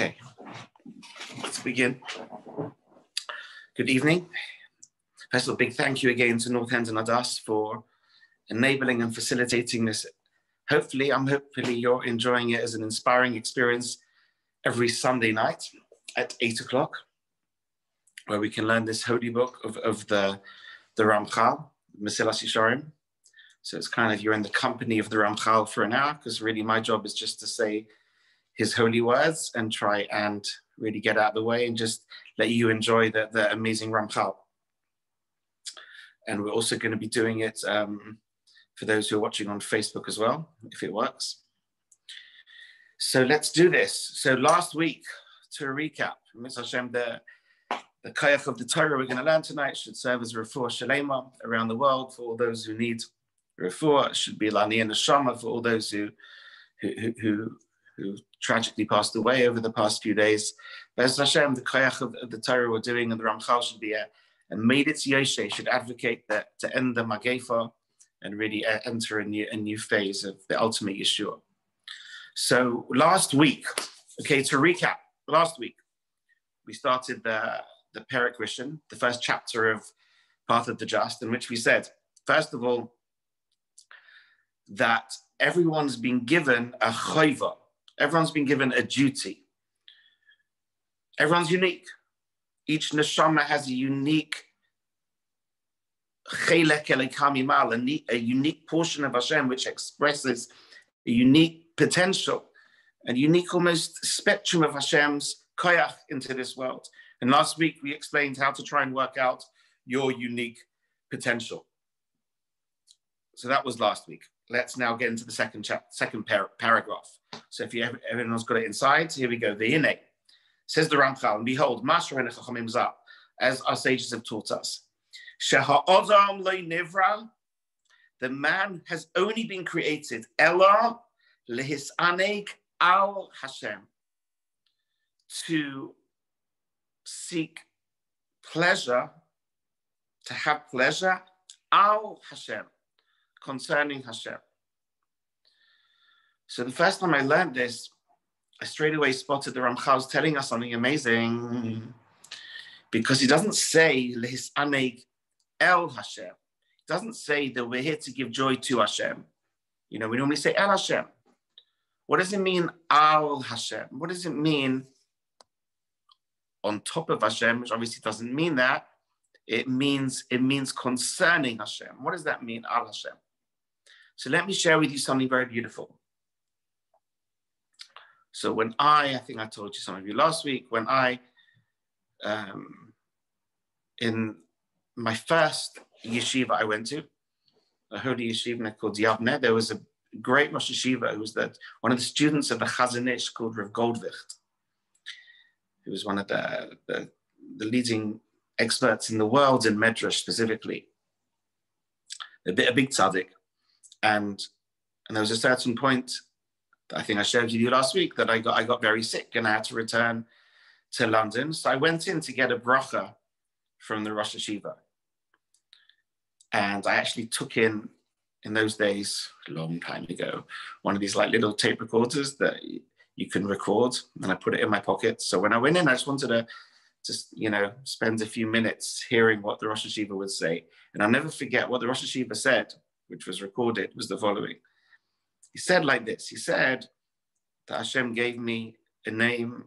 Okay, let's begin. Good evening. First of all, big thank you again to North End and Adas for enabling and facilitating this. Hopefully you're enjoying it as an inspiring experience every Sunday night at 8 o'clock, where we can learn this holy book of the Ramchal, Mesillas Yesharim. So it's kind of, you're in the company of the Ramchal for an hour, because really my job is just to say his holy words and try and really get out of the way and just let you enjoy the amazing Ramchal. And we're also going to be doing it for those who are watching on Facebook as well, if it works. So let's do this. So last week, to recap, Mitzvah Hashem, the Kayach of the Torah we're going to learn tonight should serve as a refuah shalema around the world for all those who need refuah. It should be lani and neshama for all those who tragically passed away over the past few days. But Hashem, the Kayach of the Torah we're doing, and the Ramchal should be and made its Yoshe should advocate that to end the Magefa and really enter a new phase of the ultimate Yeshua. So last week, okay, to recap, last week we started the Perek Rishon, the first chapter of Path of the Just, in which we said, first of all, that everyone's been given a chayva, everyone's been given a duty. Everyone's unique. Each neshama has a unique chelek elokam, a unique portion of Hashem which expresses a unique potential, a unique almost spectrum of Hashem's koyach into this world. And last week we explained how to try and work out your unique potential. So that was last week. Let's now get into the second paragraph. So if everyone's got it inside, here we go. V'hinei, says the Ramchal, and behold, as our sages have taught us, Sheha'adam lo nivra, the man has only been created, Ella lehisaneg al Hashem, to seek pleasure, to have pleasure, al Hashem, concerning Hashem. So the first time I learned this, I straight away spotted the Ramchal's telling us something amazing, because he doesn't say lehisaneg el Hashem. He doesn't say that we're here to give joy to Hashem. You know, we normally say el Hashem. What does it mean al Hashem? What does it mean on top of Hashem, which obviously doesn't mean that. It means concerning Hashem. What does that mean, al Hashem? So let me share with you something very beautiful. So when I think I told you, some of you last week, when I, in my first yeshiva I went to, a holy yeshiva called Yavne, there was a great Russian Shiva who was one of the students of the Chazon Ish called Rav Goldvicht, who was one of the leading experts in the world in Medrash specifically, a big tzaddik. And there was a certain point, I think I shared with you last week, that I got very sick and I had to return to London. So I went in to get a bracha from the Russian Shiva. And I actually took in those days, a long time ago, one of these like little tape recorders that you can record, and I put it in my pocket. So when I went in, I just wanted to spend a few minutes hearing what the Russian Shiva would say. And I'll never forget what the Russian Shiva said, which was recorded, was the following. He said like this. He said that Hashem gave me a name,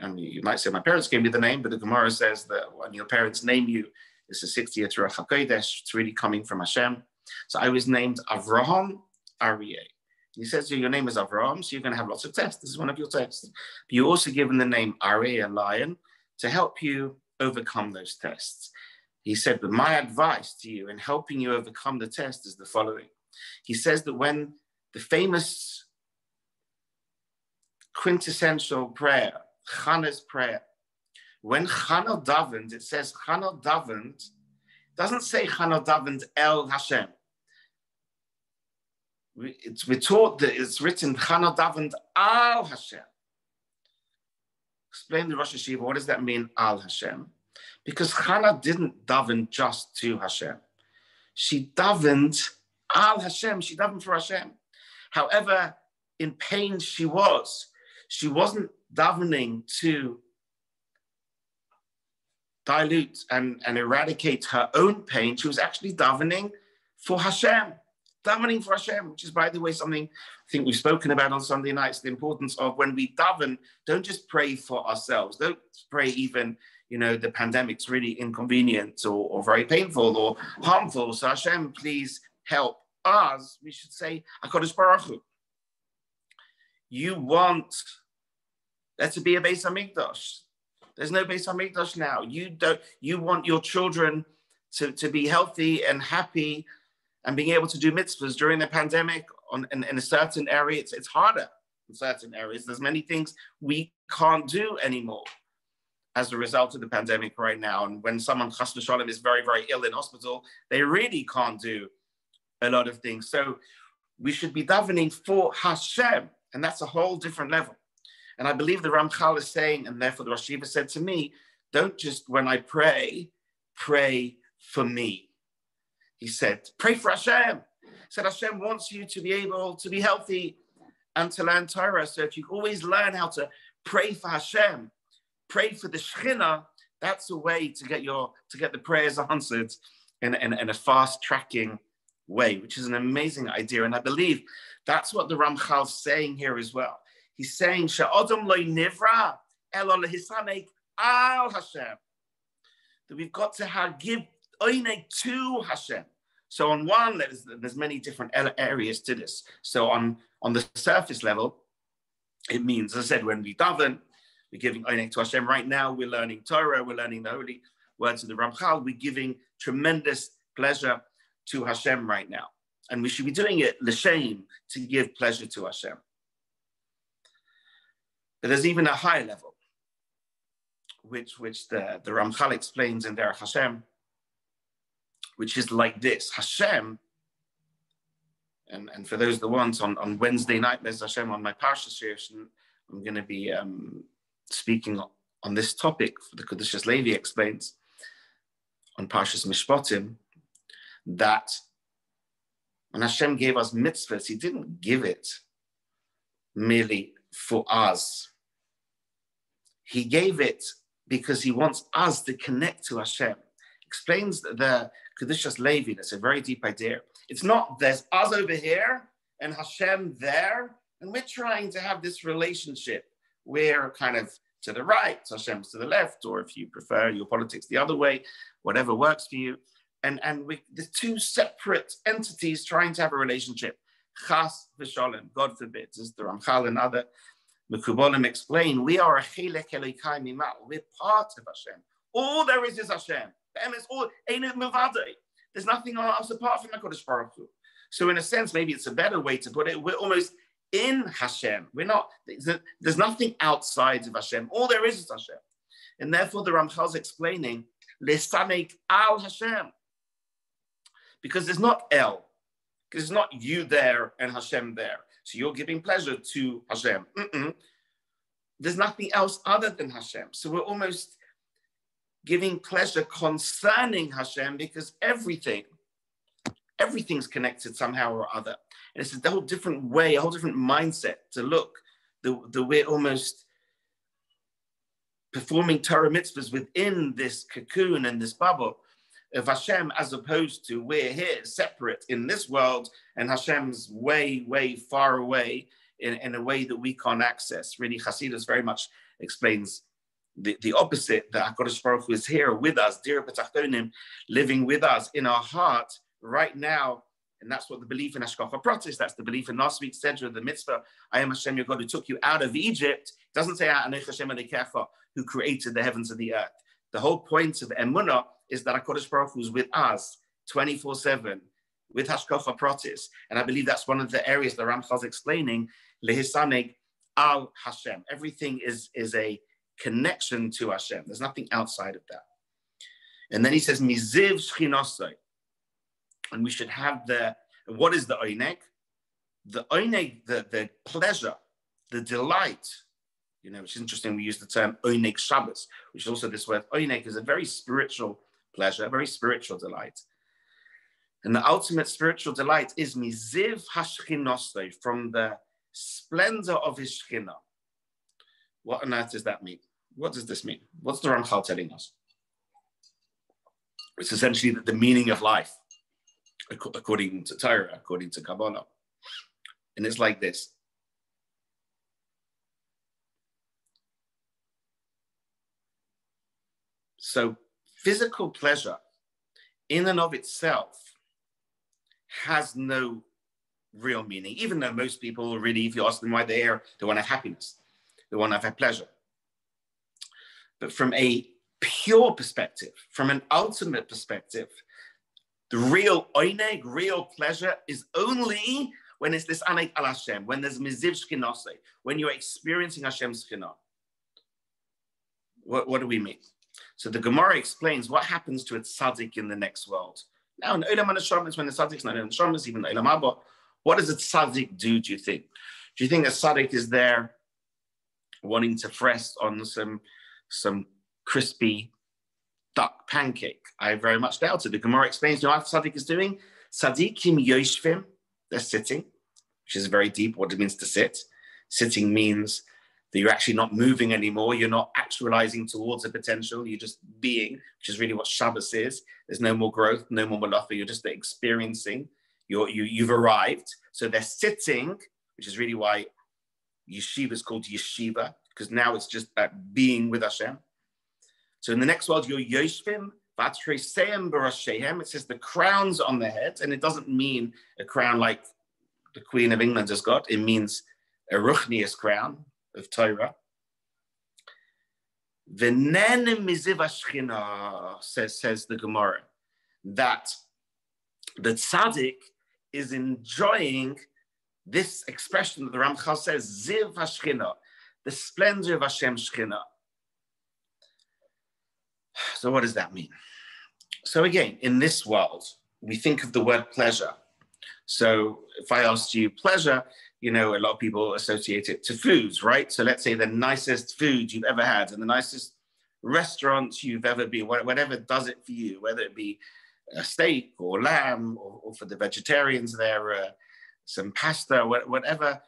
and you might say my parents gave me the name, but the Gemara says that when your parents name you, it's the 60th Ruach HaKodesh. It's really coming from Hashem. So I was named Avraham Aryeh. He says, so your name is Avraham, so you're going to have lots of tests. This is one of your tests. But you're also given the name Aryeh, a lion, to help you overcome those tests. He said, but my advice to you in helping you overcome the test is the following. He says that when the famous quintessential prayer, Chana's prayer, when Chana davened, it says Chana davened, doesn't say Chana davened el Hashem. We're taught that it's written Chana davened al Hashem. Explain the Rosh Hashiva, what does that mean, al Hashem? Because Chana didn't daven just to Hashem. She davened al Hashem, she davened for Hashem. However in pain she wasn't davening to dilute and eradicate her own pain. She was actually davening for Hashem, which is, by the way, something I think we've spoken about on Sunday nights, the importance of when we daven, don't just pray for ourselves. Don't pray even, the pandemic's really inconvenient or very painful or harmful. So Hashem, please help us. We should say, HaKadosh Baruch Hu, you want there to be a Beis HaMikdash. There's no Beis HaMikdash now. You want your children to be healthy and happy and being able to do mitzvahs during the pandemic in a certain area. It's harder in certain areas. There's many things we can't do anymore as a result of the pandemic right now. And when someone, chas v'shalom, is very, very ill in hospital, they really can't do a lot of things. So we should be davening for Hashem, and that's a whole different level. And I believe the Ramchal is saying, and therefore the Rosh Shiva said to me, don't just, when I pray for me. He said, pray for Hashem. He said, Hashem wants you to be able to be healthy and to learn Torah. So if you always learn how to pray for Hashem, pray for the Shekhinah, that's a way to get the prayers answered in a fast-tracking way, which is an amazing idea. And I believe that's what the Ramchal's saying here as well. He's saying, She'odom lo nivra elo lehisanek al Hashem. That we've got to give oinek to Hashem. So on one, there's many different areas to this. So on the surface level, it means, as I said, when we daven, we're giving oinek to Hashem. Right now, we're learning Torah, we're learning the holy words of the Ramchal. We're giving tremendous pleasure to Hashem right now. And we should be doing it l'shem, to give pleasure to Hashem. But there's even a higher level, which the Ramchal explains in Derech Hashem, which is like this. Hashem, and for those that want, on Wednesday night, there's Hashem on my Parsha series, I'm going to be speaking on this topic. The Kedushas Levi explains on Parshas Mishpatim that when Hashem gave us mitzvahs, he didn't give it merely for us. He gave it because he wants us to connect to Hashem. Explains the Kedushas Levi, that's a very deep idea. It's not there's us over here and Hashem there, and we're trying to have this relationship. We're kind of to the right, Hashem's to the left, or if you prefer your politics the other way, whatever works for you. And the two separate entities trying to have a relationship. Chas v'shalom, God forbid, as the Ramchal and other Mekubalim explain, we are a chelek elokai mimal. We're part of Hashem. All there is Hashem. There's nothing else apart from HaKadosh Baruch Hu. So in a sense, maybe it's a better way to put it. We're almost in Hashem. We're not. There's nothing outside of Hashem. All there is Hashem. And therefore, the Ramchal's explaining lesanek al Hashem, because there's not El, because it's not you there and Hashem there. So you're giving pleasure to Hashem. There's nothing else other than Hashem. So we're almost giving pleasure concerning Hashem, because everything's connected somehow or other. And it's a whole different way, a whole different mindset to look. The way almost performing Torah mitzvahs within this cocoon and this bubble of Hashem, as opposed to we're here separate in this world and Hashem's way, way far away in a way that we can't access. Really, Hasidus very much explains the opposite, that HaKadosh Baruch Hu is here with us, Dira B'tachtonim, living with us in our heart right now. And that's what the belief in Hashkafa Pratis, that's the belief in last week's Sedra, the mitzvah, I am Hashem, your God, who took you out of Egypt. It doesn't say Anoch Hashem Elokecha, who created the heavens and the earth. The whole point of Emunah is that HaKadosh Baruch Hu is with us 24/7, with Hashkafa Pratis. And I believe that's one of the areas the Ramchal is explaining, Lehisaneg al Hashem. Everything is a connection to Hashem. There's nothing outside of that. And then he says, Miziv Shchinosai. And we should have what is the oineg? The oineg, the pleasure, the delight, which is interesting. We use the term oineg Shabbos, which is also this word oineg is a very spiritual pleasure, a very spiritual delight. And the ultimate spiritual delight is miziv hashchinosai, from the splendor of his shchina. What on earth does that mean? What does this mean? What's the Ramchal telling us? It's essentially the meaning of life, according to Torah, according to Kabbalah. And it's like this. So physical pleasure in and of itself has no real meaning, even though most people really, if you ask them why they're here, they want to have happiness, they want to have pleasure. But from a pure perspective, from an ultimate perspective, the real oineg, real pleasure is only when it's this anek al Hashem, when there's miziv shkinase, when you're experiencing Hashem's shkinah. What do we mean? So the Gemara explains what happens to a tzaddik in the next world. Now, in Olam HaNeshamas, when the tzaddik's not in Neshamas, even Olam Haba, what does a tzaddik do you think? Do you think a tzaddik is there wanting to rest on some crispy duck pancake? I very much doubt it. The Gemara explains, you know what tzaddik is doing? Tzaddikim yoshvim, they're sitting, which is very deep what it means to sit. Sitting means that you're actually not moving anymore. You're not actualizing towards a potential. You're just being, which is really what Shabbos is. There's no more growth, no more malacha. You're just experiencing. You've arrived. So they're sitting, which is really why yeshiva is called yeshiva, because now it's just about being with Hashem. So in the next world, you're yoshvim, v'atreseim b'rashehem. It says the crowns on their heads, and it doesn't mean a crown like the Queen of England has got. It means a ruchnius crown of Torah. V'nenem miziv hashchina, says the Gemara, that the tzaddik is enjoying this expression that the Ramchal says, ziv hashchina, the splendor of Hashem's shchina. So what does that mean? So again, in this world, we think of the word pleasure. So if I asked you pleasure, you know, a lot of people associate it to foods, right? So let's say the nicest food you've ever had and the nicest restaurant you've ever been, whatever does it for you, whether it be a steak or lamb, or for the vegetarians there, some pasta, whatever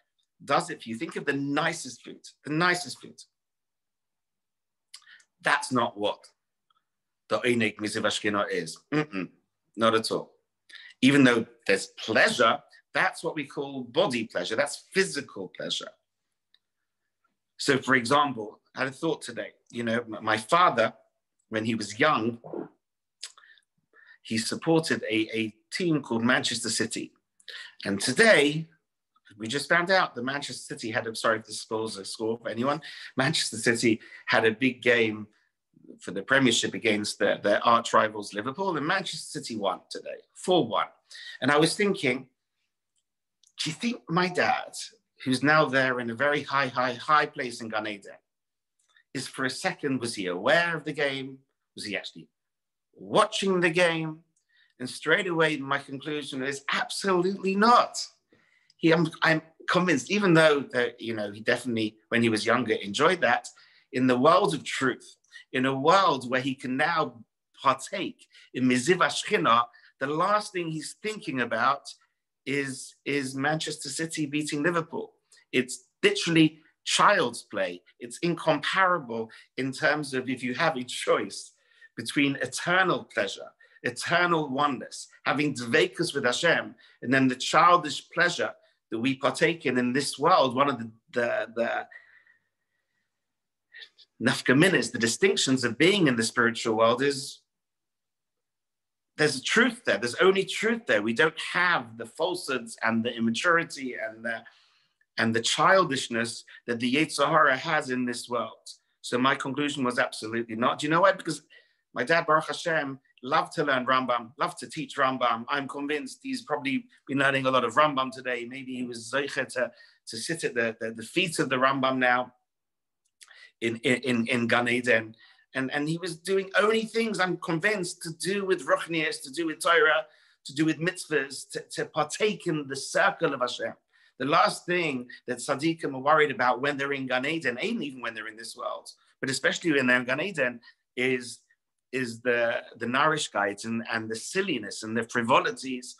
does it for you. Think of the nicest food, the nicest food. That's not what the Einik Miziv Ashkenah is. Not at all. Even though there's pleasure, that's what we call body pleasure. That's physical pleasure. So for example, I had a thought today, you know, my father, when he was young, he supported a team called Manchester City. And today, we just found out that Manchester City had, I'm sorry if this spoils a score for anyone, Manchester City had a big game for the Premiership against their arch rivals Liverpool, and Manchester City won today, 4-1. And I was thinking, do you think my dad, who's now there in a very high place in Gan Eden, is for a second, was he aware of the game? Was he actually watching the game? And straight away, my conclusion is absolutely not. I'm convinced, even though that, you know, he definitely, when he was younger, enjoyed that, in the world of truth, in a world where he can now partake in Miziv Ashchina, the last thing he's thinking about is Manchester City beating Liverpool. It's literally child's play. It's incomparable in terms of if you have a choice between eternal pleasure, eternal oneness, having dveikus with Hashem, and then the childish pleasure that we partake in this world. One of the nafkaminas, the distinctions of being in the spiritual world is there's a truth there. There's only truth there. We don't have the falsehoods and the immaturity and the childishness that the Yetzer Hara has in this world. So my conclusion was absolutely not. Do you know why? Because my dad, Baruch Hashem, loved to learn Rambam, loved to teach Rambam. I'm convinced he's probably been learning a lot of Rambam today. Maybe he was zeicher to sit at the feet of the Rambam now in Gan Eden. And he was doing only things, I'm convinced, to do with Ruchnius, to do with Torah, to do with mitzvahs, to partake in the circle of Hashem. The last thing that tzaddikim are worried about when they're in Gan Eden, even when they're in this world, but especially when they're in Gan Eden, is the narishkeit and the silliness and the frivolities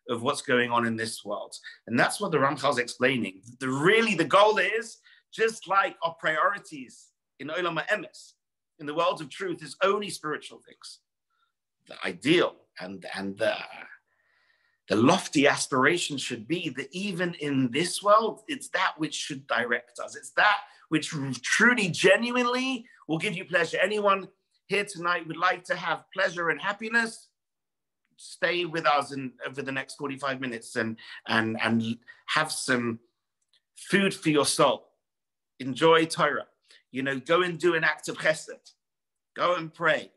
of what's going on in this world. And that's what the Ramchal is explaining. The goal is just like our priorities in Olam HaEmes, in the world of truth, is only spiritual things. The ideal and the lofty aspiration should be that even in this world, it's that which should direct us. It's that which truly, genuinely will give you pleasure. Anyone here tonight would like to have pleasure and happiness? Stay with us over the next 45 minutes and have some food for your soul. Enjoy Torah. Go and do an act of chesed. Go and pray.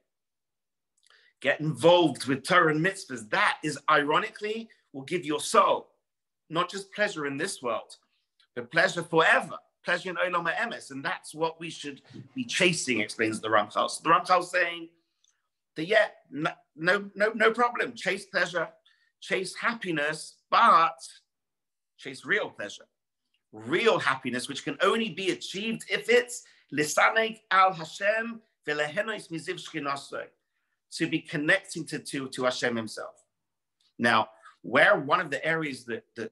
Get involved with Torah and mitzvahs. That is, ironically, will give your soul not just pleasure in this world, but pleasure forever. Pleasure in Olam HaEmes. And that's what we should be chasing, explains the Ramchal. So the Ramchal saying that, no problem. Chase pleasure, chase happiness, but chase real pleasure. Real happiness, which can only be achieved if it's lisaneg al Hashem v'lehenois miziv shchinasoi, to be connecting to Hashem himself. Now, where one of the areas that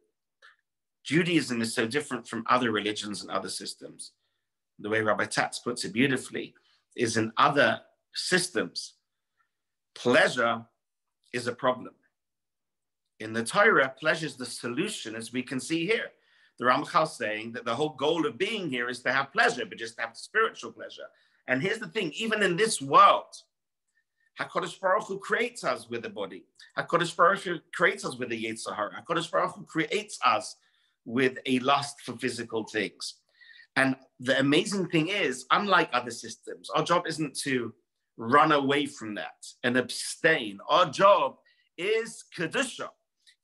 Judaism is so different from other religions and other systems, the way Rabbi Tatz puts it beautifully, is in other systems, pleasure is a problem. In the Torah, pleasure is the solution, as we can see here. The Ramchal saying that the whole goal of being here is to have pleasure, but just to have spiritual pleasure. And here's the thing, even in this world, HaKadosh Baruch Hu creates us with a body. HaKadosh Baruch Hu creates us with a Yetzer Hara. HaKadosh Baruch Hu creates us with a lust for physical things. And the amazing thing is, unlike other systems, our job isn't to run away from that and abstain. Our job is Kedusha,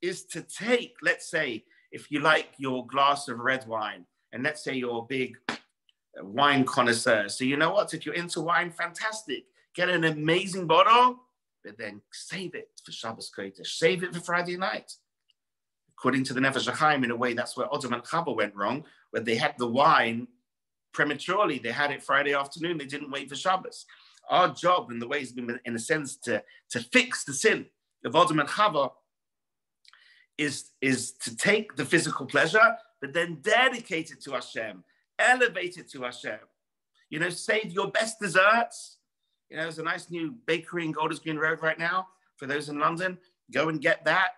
is to take, let's say, if you like your glass of red wine, and let's say you're a big wine connoisseur. So you know what? If you're into wine, fantastic. Get an amazing bottle, but then save it for Shabbos Kodesh. Save it for Friday night. According to the Nefesh HaChaim, in a way, that's where Odom and Chava went wrong, where they had the wine prematurely. They had it Friday afternoon. They didn't wait for Shabbos. Our job, in the way, has been, in a sense, to fix the sin of Odom and Chava, is to take the physical pleasure, but then dedicate it to Hashem, elevate it to Hashem. Save your best desserts. There's a nice new bakery in Golders Green Road right now. For those in London, go and get that,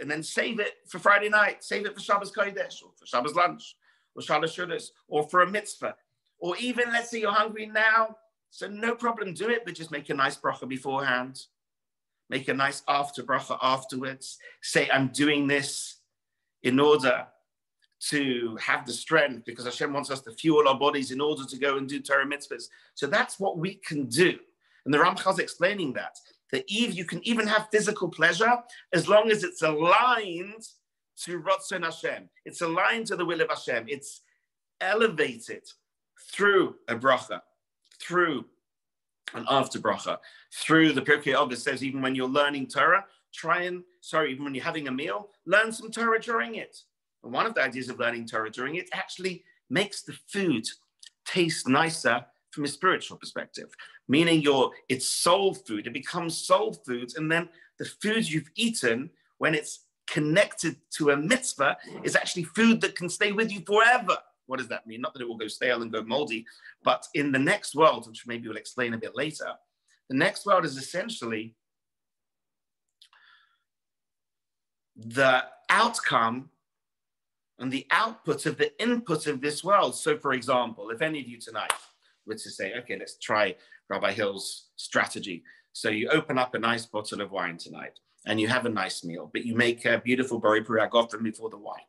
and then save it for Friday night. Save it for Shabbos Kodesh, or for Shabbos lunch, or Shabbos Shudas, or for a mitzvah. Or even, let's say you're hungry now, so no problem, do it, but just make a nice bracha beforehand. Make a nice after bracha afterwards. Say, I'm doing this in order to have the strength, because Hashem wants us to fuel our bodies in order to go and do Torah mitzvahs. So that's what we can do. And the Ramchal's explaining that you can even have physical pleasure as long as it's aligned to Ratzon Hashem. It's aligned to the will of Hashem. It's elevated through a bracha, through an after bracha, through the Pirkei Avos says, even when you're learning Torah, even when you're having a meal, learn some Torah during it. And one of the ideas of learning Torah during it actually makes the food taste nicer from a spiritual perspective, meaning it's soul food. It becomes soul food, and then the food you've eaten, when it's connected to a mitzvah, is actually food that can stay with you forever. What does that mean? Not that it will go stale and go moldy, but in the next world, which maybe we'll explain a bit later, the next world is essentially the outcome and the output of the input of this world. So for example, if any of you tonight were to say, okay, let's try Rabbi Hill's strategy. So you open up a nice bottle of wine tonight and you have a nice meal, but you make a beautiful bori puragofen before the wine.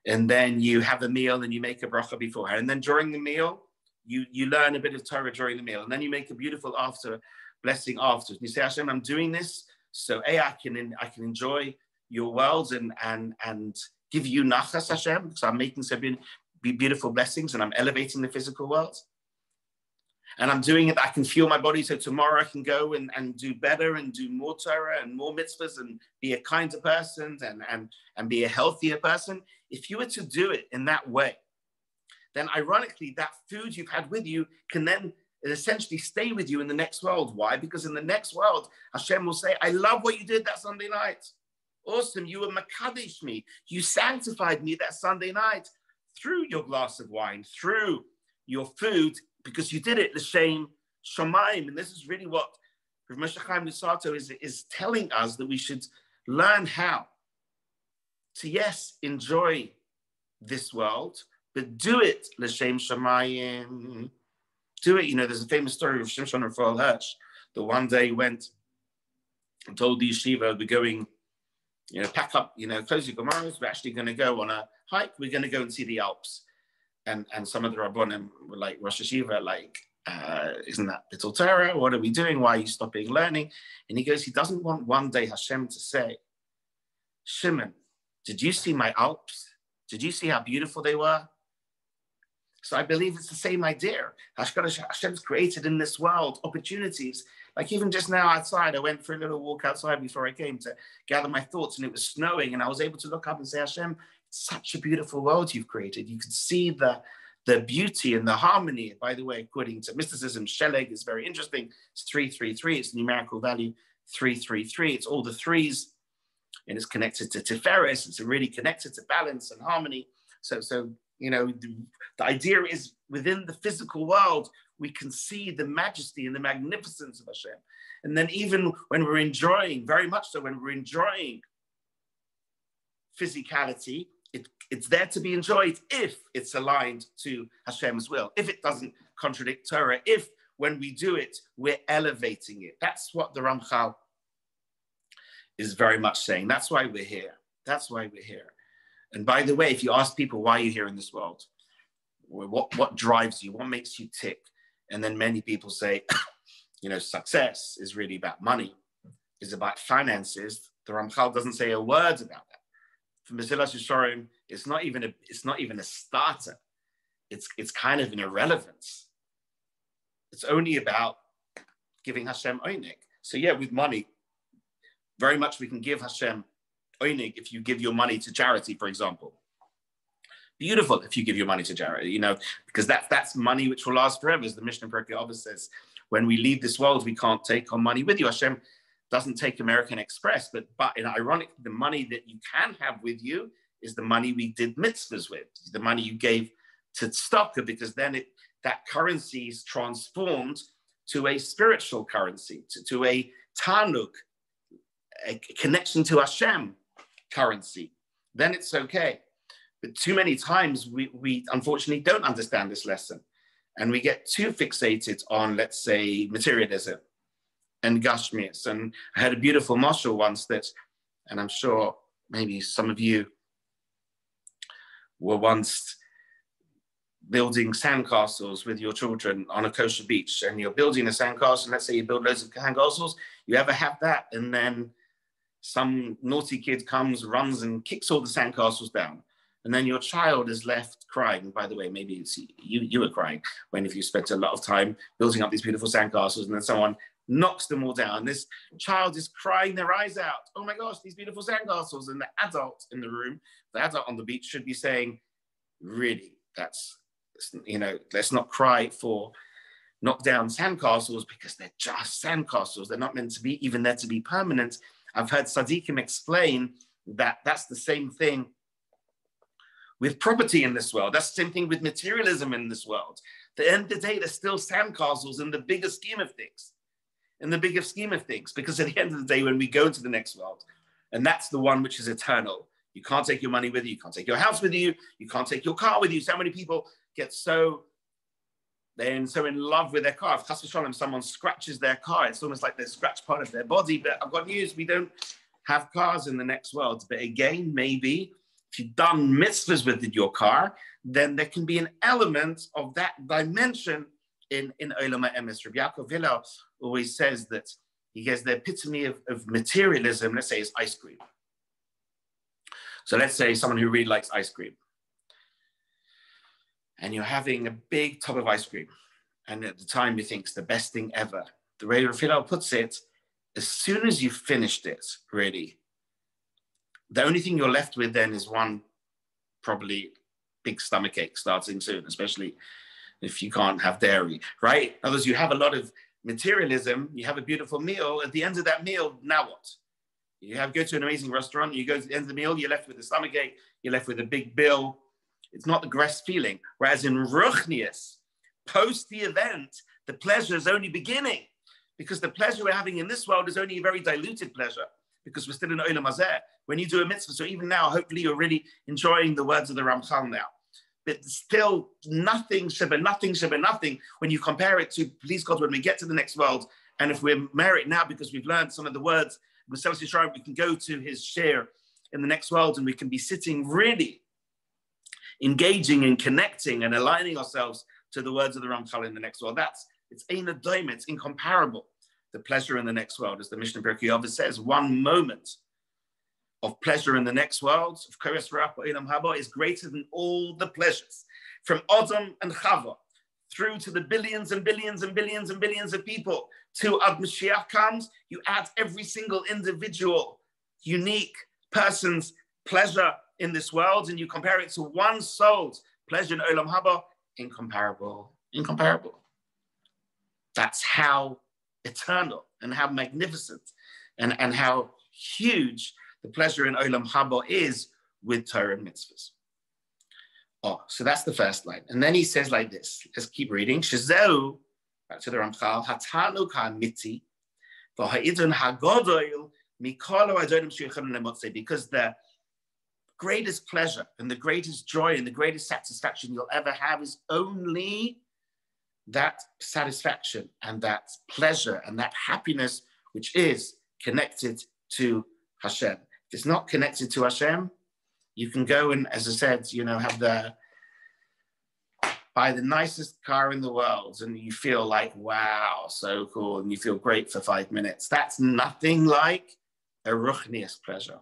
And then you have a meal and you make a bracha beforehand. And then during the meal, you learn a bit of Torah during the meal. And then you make a beautiful blessing afterwards. And you say, Hashem, I'm doing this so I can enjoy your world and give you nachas, Hashem, because I'm making so beautiful blessings and I'm elevating the physical world. And I'm doing it, I can fuel my body, so tomorrow I can go and do better and do more Torah and more mitzvahs and be a kinder person and be a healthier person. If you were to do it in that way, then ironically, that food you've had with you can then essentially stay with you in the next world. Why? Because in the next world, Hashem will say, I love what you did that Sunday night. Awesome, you were makadesh me. You sanctified me that Sunday night through your glass of wine, through your food, because you did it l'shem shamayim. And this is really what Rav Moshe Chaim Luzzatto is telling us, that we should learn how to, yes, enjoy this world, but do it l'shem shamayim. Do it. You know, there's a famous story of Shimshon Raphael Hirsch that one day went and told the yeshiva, we're going, you know, pack up, you know, close your gemaras, we're actually going to go on a hike, we're going to go and see the Alps. And some of the Rabbonim were like, Russian Shiva, like, isn't that little Torah? What are we doing? Why are you stopping learning? And he goes, he doesn't want one day Hashem to say, Shimon, did you see my Alps? Did you see how beautiful they were? So I believe it's the same idea. Hashem's created in this world opportunities. Like even just now outside, I went for a little walk outside before I came to gather my thoughts, and it was snowing, and I was able to look up and say, Hashem, it's such a beautiful world you've created. You can see the beauty and the harmony. By the way, according to mysticism, Sheleg is very interesting. It's 333. It's the numerical value 333. It's all the threes, and it's connected to Tiferes. It's really connected to balance and harmony. So you know, the idea is within the physical world, we can see the majesty and the magnificence of Hashem. And then even when we're enjoying, very much so, when we're enjoying physicality, it's there to be enjoyed if it's aligned to Hashem's will, if it doesn't contradict Torah, if when we do it, we're elevating it. That's what the Ramchal is very much saying. That's why we're here. That's why we're here. And by the way, if you ask people why you're here in this world, what drives you, what makes you tick, and then many people say, you know, success is really about money, is about finances. The Ramchal doesn't say a word about that. For Mesillas Yesharim, it's not even a starter. It's kind of an irrelevance. It's only about giving Hashem oinig. So yeah, with money, very much we can give Hashem oinig if you give your money to charity, for example. Beautiful if you give your money to charity, you know, because that's money which will last forever. As the Mishnah Perkei Avos says, when we leave this world, we can't take our money with you. Hashem doesn't take American Express, but ironically, the money that you can have with you is the money we did mitzvahs with, the money you gave to tzedakah, because then that currency is transformed to a spiritual currency, to a tanuk, a connection to Hashem currency. Then it's okay. But too many times we unfortunately don't understand this lesson, and we get too fixated on, let's say, materialism and gashmias. And I had a beautiful mashal once that, and I'm sure maybe some of you were once building sandcastles with your children on a kosher beach, and you're building a sandcastle. Let's say you build loads of sandcastles. You ever have that? And then some naughty kid comes, runs and kicks all the sandcastles down. And then your child is left crying. By the way, maybe it's you were crying if you spent a lot of time building up these beautiful sandcastles, and then someone knocks them all down. This child is crying their eyes out. Oh my gosh, these beautiful sandcastles. And the adult in the room, the adult on the beach should be saying, really, that's, you know, let's not cry for knock down sandcastles, because they're just sandcastles. They're not meant to be even there to be permanent. I've heard Tzaddikim explain that that's the same thing with property in this world. That's the same thing with materialism in this world. At the end of the day, there's still sandcastles in the bigger scheme of things. Because at the end of the day, when we go into the next world, and that's the one which is eternal, you can't take your money with you, you can't take your house with you, you can't take your car with you. So many people get so in love with their car. If chas v'shalom, someone scratches their car, it's almost like they scratch part of their body. But I've got news, we don't have cars in the next world. But again, maybe if you've done mitzvahs with your car, then there can be an element of that dimension in Olam HaEmes. Rabbi Yaakov Hillel always says that he has the epitome of materialism, let's say, is ice cream. So let's say someone who really likes ice cream, and you're having a big tub of ice cream, and at the time you think it's the best thing ever. The way Rabbi Hillel puts it, as soon as you've finished it, really, the only thing you're left with then is one probably big stomachache starting soon, especially if you can't have dairy, right? In other words, you have a lot of materialism, you have a beautiful meal. At the end of that meal, now what? You go to an amazing restaurant, you go to the end of the meal, you're left with a stomachache, you're left with a big bill, It's not the Gress feeling. Whereas in Ruchnius, post the event, the pleasure is only beginning, because the pleasure we're having in this world is only a very diluted pleasure, because we're still in Olam Hazeh. When you do a mitzvah, so even now, hopefully you're really enjoying the words of the Ramchal now. But still nothing, Shiva, nothing, Shiva, nothing, when you compare it to, please God, when we get to the next world, and if we're merit now because we've learned some of the words, Mesillas Yesharim, we can go to his share in the next world, and we can be sitting really engaging and connecting and aligning ourselves to the words of the Ramchal in the next world. It's ein adayim, it's incomparable. The pleasure in the next world, as the Mishnah Pirkei Avos says, one moment of pleasure in the next world, of Koros Ruach Ba'olam Haba, is greater than all the pleasures. From Adam and Chava, through to the billions and billions and billions and billions of people, till Ad Mashiach comes, you add every single individual, unique person's pleasure in this world, and you compare it to one soul's pleasure in Olam Haba, incomparable, incomparable. That's how eternal and how magnificent and how huge the pleasure in Olam Haba is with Torah and mitzvahs. Oh, so that's the first line. And then he says like this, let's keep reading. Shezeu, back to the Ramchal, Hatanu ka'amiti, v'ha'idun ha'godoil, mikolo adonim shuyichem lemotzei, because the greatest pleasure and the greatest joy and the greatest satisfaction you'll ever have is only that satisfaction and that pleasure and that happiness which is connected to Hashem. If it's not connected to Hashem, you can go and, as I said, buy the nicest car in the world and you feel like, wow, so cool, and you feel great for 5 minutes. That's nothing like a ruchnius pleasure,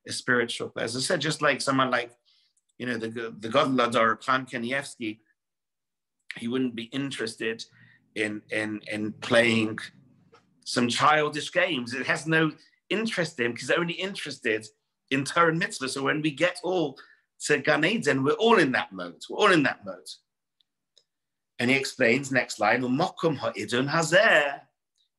a spiritual pleasure. As I said, just like someone like, the Gadol Ador, Chaim Kanievsky, he wouldn't be interested in playing some childish games. It has no interest in him, because they're only interested in Torah and mitzvah. So when we get all to Gan Eden, we're all in that mode. We're all in that mode. And he explains, next line, U'mokum ha'idun hazeh.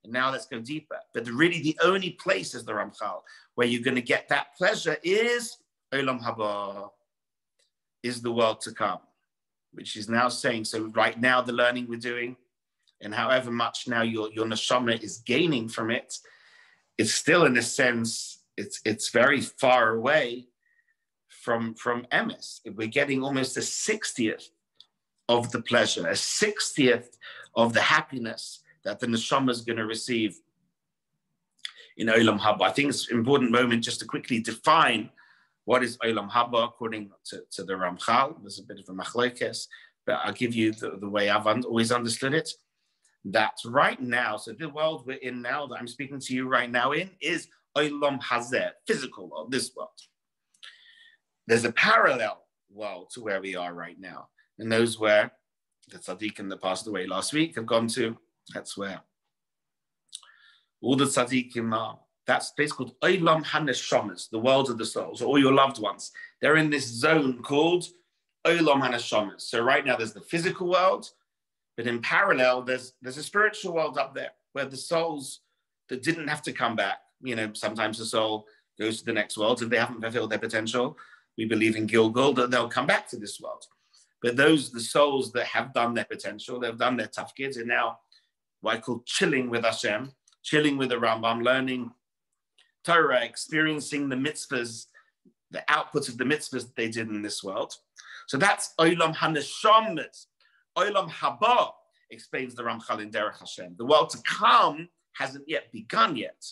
And now let's go deeper. But really the only place, is the Ramchal, where you're going to get that pleasure is Olam Haba, is the world to come, which is now saying, so right now the learning we're doing, and however much now your neshama is gaining from it, it's still in a sense, it's very far away from emes. We're getting almost a 60th of the pleasure, a 60th of the happiness that the neshama is going to receive in Olam Haba. I think it's an important moment just to quickly define what is Olam Haba according to the Ramchal. There's a bit of a machlokes, but I'll give you the way I've always understood it. That right now, so the world we're in now, that I'm speaking to you right now in, is Olam Hazeh, physical world, this world. There's a parallel world to where we are right now. And those where the tzaddikim that passed away last week have gone to, that's where all the tzaddikim are. That's a place called Olam HaNeshamas, the world of the souls, all your loved ones. They're in this zone called Olam HaNeshamas. So right now there's the physical world, but in parallel, there's a spiritual world up there where the souls that didn't have to come back, sometimes the soul goes to the next world. If they haven't fulfilled their potential, we believe in Gilgul, that they'll come back to this world. But the souls that have done their potential, they've done their tafkids, and now what I call chilling with Hashem, chilling with the Rambam, learning Torah, experiencing the mitzvahs, the outputs of the mitzvahs that they did in this world. So that's Olam HaNeshamas. Olam Haba, explains the Ramchal in Derech Hashem. The world to come hasn't yet begun yet.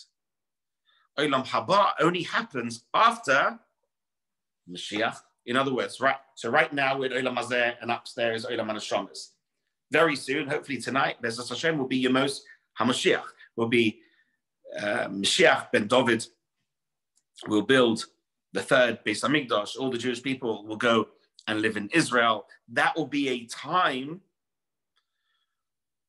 Olam Haba only happens after Mashiach. In other words, right now we're Olam Hazeh, and upstairs Olam HaNeshamas. Very soon, hopefully tonight, Bezos Hashem, will be Yemos HaMashiach. Will be Mashiach ben David will build the third Beis Hamikdash. All the Jewish people will go and live in Israel. That will be a time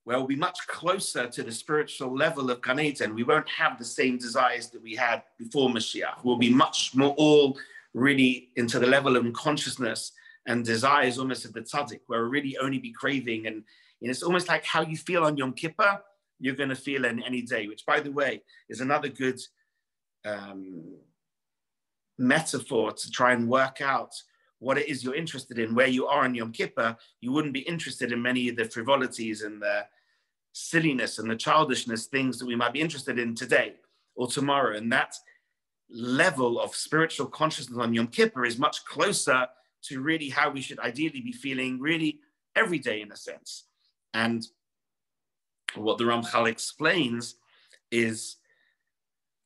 where we'll be much closer to the spiritual level of Gan Eden. We won't have the same desires that we had before Mashiach. We'll be much more all really into the level of consciousness and desires almost of the tzaddik, where we'll really only be craving. And it's almost like how you feel on Yom Kippur, you're going to feel in any day, which, by the way, is another good metaphor to try and work out what it is you're interested in, where you are in Yom Kippur, you wouldn't be interested in many of the frivolities and the silliness and the childishness things that we might be interested in today or tomorrow. And that level of spiritual consciousness on Yom Kippur is much closer to really how we should ideally be feeling really every day, in a sense. And what the Ramchal explains is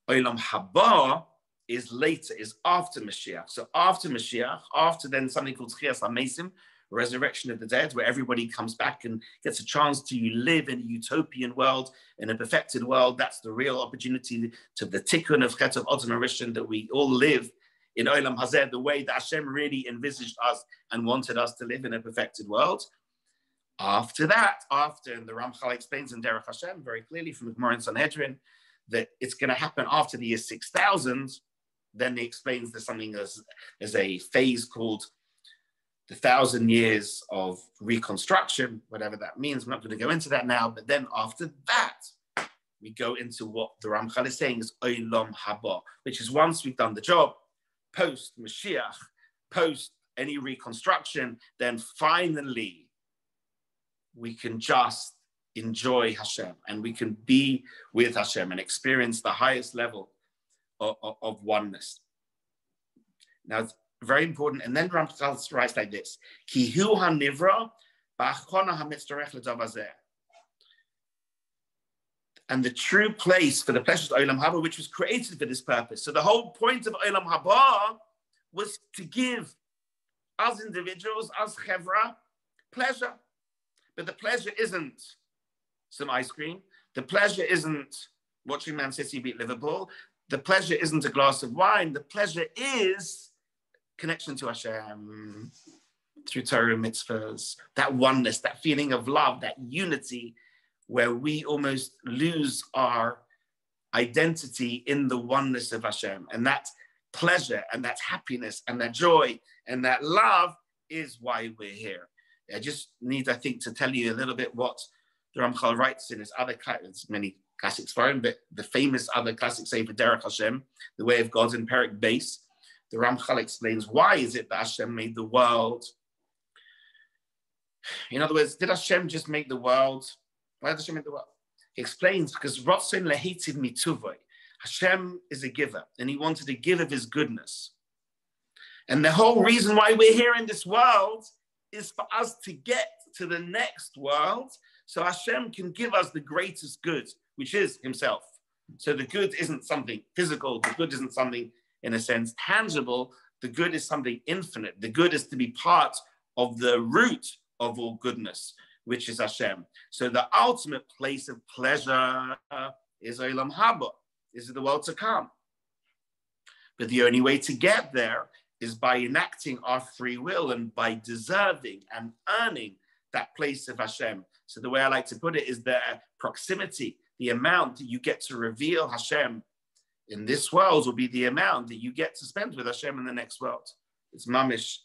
Olam Haba is later, is after Mashiach. So after Mashiach, after then something called Tchias HaMesim, resurrection of the dead, where everybody comes back and gets a chance to live in a utopian world, in a perfected world. That's the real opportunity to the tikkun of Chet of Odin Rishon, that we all live in Olam Hazeh, the way that Hashem really envisaged us and wanted us to live in a perfected world. After that, and the Ramchal explains in Derech Hashem very clearly from the Gemara in Sanhedrin, that it's going to happen after the year 6000. Then he explains there's something as a phase called the 1,000 years of reconstruction, whatever that means. I'm not going to go into that now. But then after that, we go into what the Ramchal is saying is Olam Haba, which is once we've done the job, post Mashiach, post any reconstruction, then finally we can just enjoy Hashem and we can be with Hashem and experience the highest level of oneness. Now, it's very important. And then Ramchal writes like this: Ki hu hanivra ba'achona hamitzarech l'davazeh. And the true place for the pleasures of Olam Haba, which was created for this purpose. So the whole point of Olam Haba was to give us individuals, us chevra, pleasure. But the pleasure isn't some ice cream. The pleasure isn't watching Man City beat Liverpool. The pleasure isn't a glass of wine. The pleasure is connection to Hashem through Torah mitzvahs, that oneness, that feeling of love, that unity, where we almost lose our identity in the oneness of Hashem. And that pleasure and that happiness and that joy and that love is why we're here. I just need, I think, to tell you a little bit what the Ramchal writes in his other, there's many classics for him, but the famous other classic Sefer Derech Hashem, The Way of God in Perek Beis, the Ramchal explains why is it that Hashem made the world. In other words, did Hashem just make the world? Why did Hashem make the world? He explains because Rotzon lehitiv mituvoi. Hashem is a giver, and he wanted to give of his goodness. And the whole reason why we're here in this world is for us to get to the next world, so Hashem can give us the greatest good, which is himself. So the good isn't something physical. The good isn't something, in a sense, tangible. The good is something infinite. The good is to be part of the root of all goodness, which is Hashem. So the ultimate place of pleasure is Olam Haba, is the world to come. But the only way to get there is by enacting our free will and by deserving and earning that place of Hashem. So the way I like to put it is the proximity, the amount that you get to reveal Hashem in this world will be the amount that you get to spend with Hashem in the next world. It's mamish